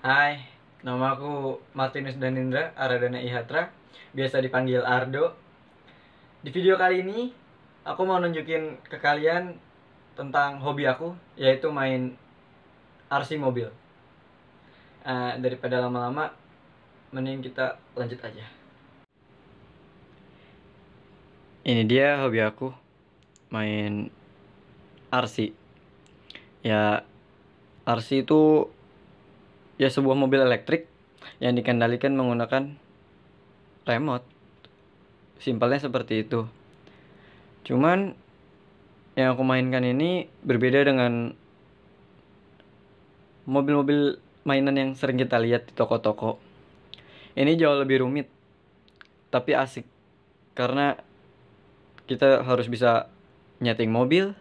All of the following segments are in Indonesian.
Hai, nama aku Martinus Danindra Aradana Ihatra, biasa dipanggil Ardo. Di video kali ini, aku mau nunjukin ke kalian tentang hobi aku, yaitu main RC mobil. Daripada lama-lama, mending kita lanjut aja. Ini dia hobi aku, main RC. Ya, RC itu ya sebuah mobil elektrik yang dikendalikan menggunakan remote. Simpelnya seperti itu. Cuman yang aku mainkan ini berbeda dengan mobil-mobil mainan yang sering kita lihat di toko-toko. Ini jauh lebih rumit, tapi asik. Karena kita harus bisa nyeting mobil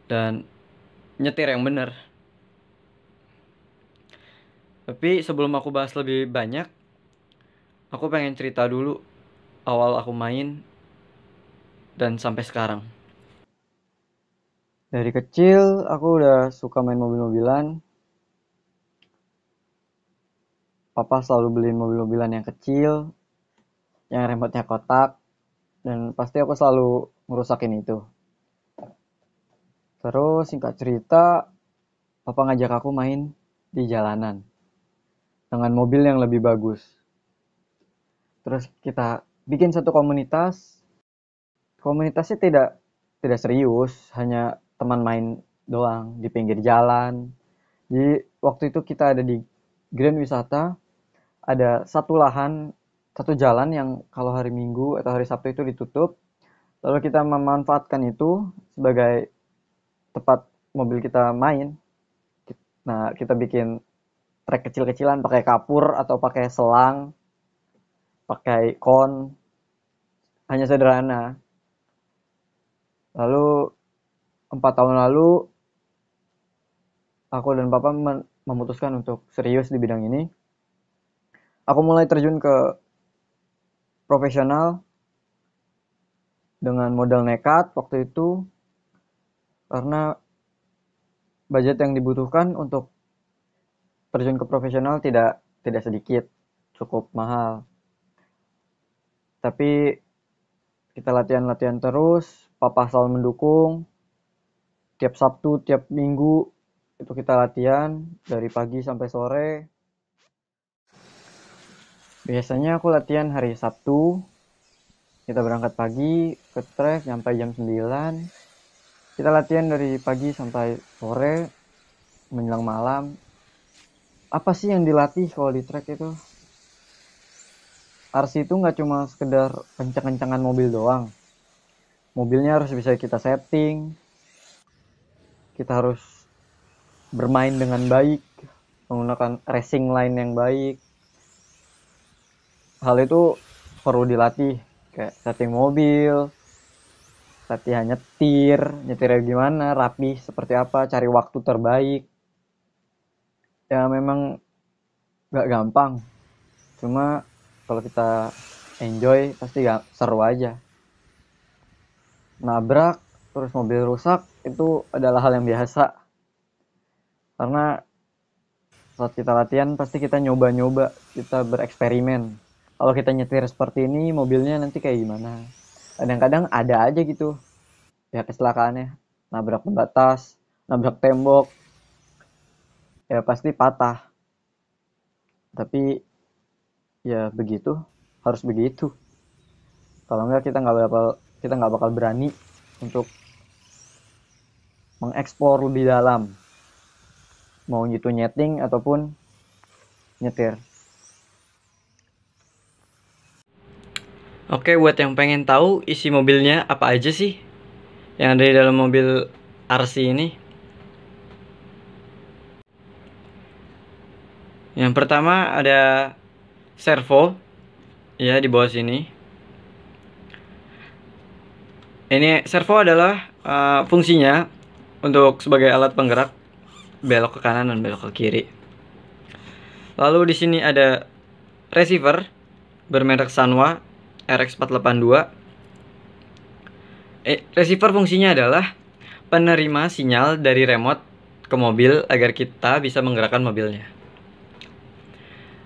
dan nyetir yang benar. Tapi sebelum aku bahas lebih banyak, aku pengen cerita dulu awal aku main dan sampai sekarang. Dari kecil aku udah suka main mobil-mobilan. Papa selalu beliin mobil-mobilan yang kecil, yang remote-nya kotak, dan pasti aku selalu ngerusakin itu. Terus singkat cerita, papa ngajak aku main di jalanan dengan mobil yang lebih bagus. Terus kita bikin satu komunitas. Komunitasnya tidak serius, hanya teman main doang di pinggir jalan. Jadi waktu itu kita ada di Grand Wisata, ada satu jalan yang kalau hari Minggu atau hari Sabtu itu ditutup. Lalu kita memanfaatkan itu sebagai tempat mobil kita main. Nah, kita bikin trek kecil-kecilan pakai kapur atau pakai selang, pakai kon, hanya sederhana. Lalu 4 tahun lalu aku dan papa memutuskan untuk serius di bidang ini. Aku mulai terjun ke profesional dengan modal nekat waktu itu, karena budget yang dibutuhkan untuk terjun ke profesional tidak sedikit, cukup mahal. Tapi kita latihan terus, papa selalu mendukung. Tiap Sabtu, tiap Minggu itu kita latihan dari pagi sampai sore. Biasanya aku latihan hari Sabtu. Kita berangkat pagi ke trek sampai jam 9. Kita latihan dari pagi sampai sore menjelang malam. Apa sih yang dilatih kalau di trek itu? RC itu nggak cuma sekedar kencang-kencangan mobil doang. Mobilnya harus bisa kita setting. Kita harus bermain dengan baik, menggunakan racing line yang baik. Hal itu perlu dilatih, kayak setting mobil, latihan nyetirnya gimana, rapi seperti apa, cari waktu terbaik. Ya memang gak gampang, cuma kalau kita enjoy pasti gak seru aja. Nabrak terus mobil rusak itu adalah hal yang biasa, karena saat kita latihan pasti kita nyoba-nyoba, kita bereksperimen. Kalau kita nyetir seperti ini, mobilnya nanti kayak gimana. Kadang-kadang ada aja gitu ya kecelakaannya, nabrak pembatas, nabrak tembok, ya pasti patah. Tapi ya begitu, harus begitu. Kalau enggak kita nggak bakal berani untuk mengeksplor lebih dalam, mau gitu nyeting ataupun nyetir. Oke, buat yang pengen tahu isi mobilnya apa aja sih yang ada di dalam mobil RC ini. Yang pertama ada servo, ya di bawah sini. Ini servo adalah fungsinya untuk sebagai alat penggerak belok ke kanan dan belok ke kiri. Lalu di sini ada receiver bermerek Sanwa RX482. Receiver fungsinya adalah penerima sinyal dari remote ke mobil agar kita bisa menggerakkan mobilnya.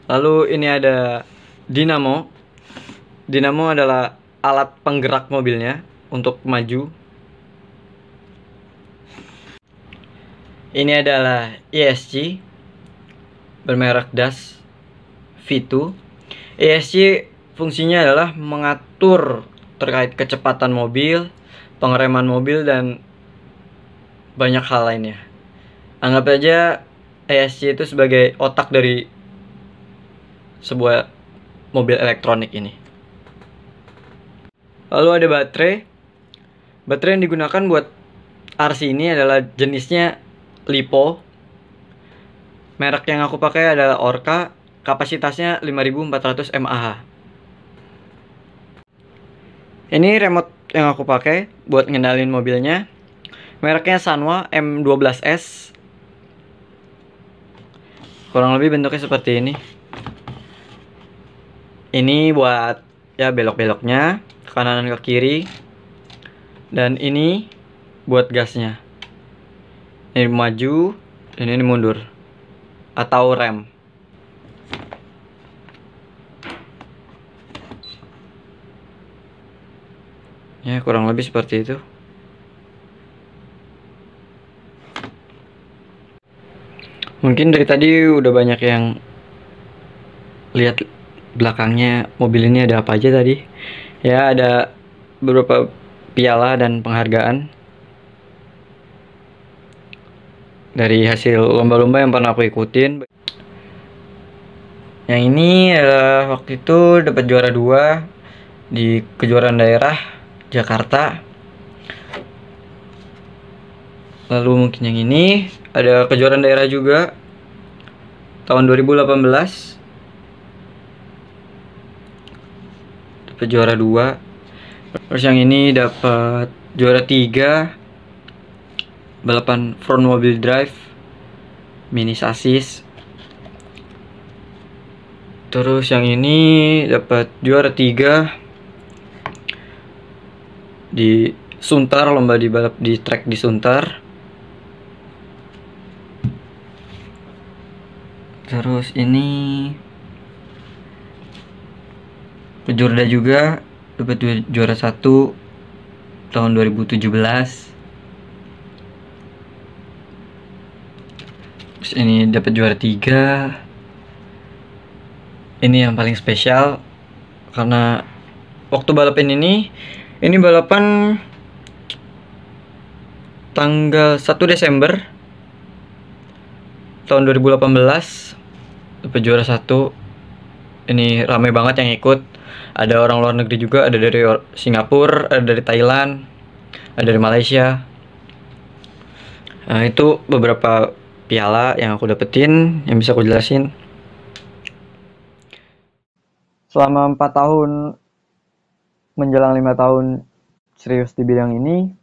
Lalu ini ada dinamo. Dinamo adalah alat penggerak mobilnya untuk maju. Ini adalah ESC bermerek DAS V2. ESC fungsinya adalah mengatur terkait kecepatan mobil, pengereman mobil, dan banyak hal lainnya. Anggap aja ESC itu sebagai otak dari sebuah mobil elektronik ini. Lalu ada baterai. Baterai yang digunakan buat RC ini adalah jenisnya LiPo. Merek yang aku pakai adalah Orca. Kapasitasnya 5400 mAh. Ini remote yang aku pakai buat ngendalin mobilnya. Mereknya Sanwa M12S. Kurang lebih bentuknya seperti ini. Ini buat ya belok-beloknya, ke kanan ke kiri. Dan ini buat gasnya. Ini maju dan ini mundur. Atau rem. Ya, kurang lebih seperti itu. Mungkin dari tadi udah banyak yang lihat belakangnya mobil ini ada apa aja tadi. Ya, ada beberapa piala dan penghargaan dari hasil lomba-lomba yang pernah aku ikutin. Yang ini adalah waktu itu dapat juara 2 di kejuaraan daerah Jakarta. Lalu mungkin yang ini ada kejuaraan daerah juga tahun 2018. Dapat juara 2. Terus yang ini dapat juara 3 balapan front wheel drive mini sasis. Terus yang ini dapat juara 3 di Suntar, lomba di balap di track di Suntar. Terus ini Kejurda juga dapat juara 1 tahun 2017. Terus ini dapat juara 3. Ini yang paling spesial karena waktu balapan ini balapan tanggal 1 Desember tahun 2018. Dapat juara 1. Ini ramai banget yang ikut. Ada orang luar negeri juga, ada dari Singapura, ada dari Thailand, ada dari Malaysia. Nah, itu beberapa piala yang aku dapetin yang bisa aku jelasin. Selama 4 tahun menjelang 5 tahun serius di bidang ini,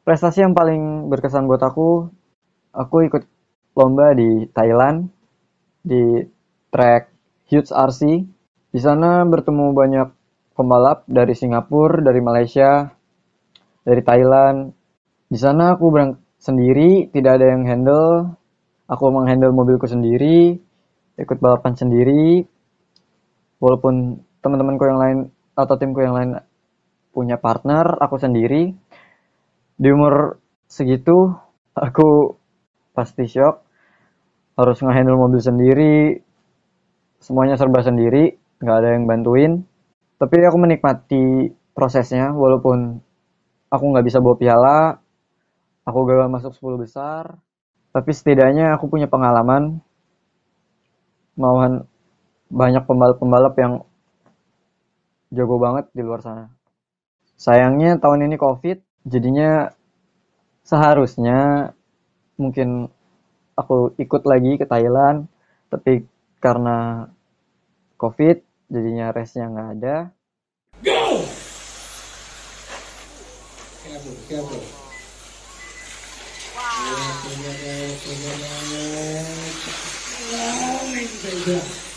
prestasi yang paling berkesan buat aku ikut lomba di Thailand di track Huge RC. Di sana bertemu banyak pembalap dari Singapura, dari Malaysia, dari Thailand. Di sana aku berangkat sendiri, tidak ada yang handle. Aku menghandle mobilku sendiri, ikut balapan sendiri. Walaupun teman-temanku yang lain atau timku yang lain punya partner, aku sendiri. Di umur segitu, aku pasti shock. Harus ngehandle mobil sendiri, semuanya serba sendiri, nggak ada yang bantuin. Tapi aku menikmati prosesnya, walaupun aku nggak bisa bawa piala, aku gagal masuk 10 besar. Tapi setidaknya aku punya pengalaman melawan banyak pembalap-pembalap yang jago banget di luar sana. Sayangnya tahun ini COVID, jadinya seharusnya mungkin aku ikut lagi ke Thailand, tapi karena COVID, jadinya race-nya nggak ada. Go! Careful. Wow.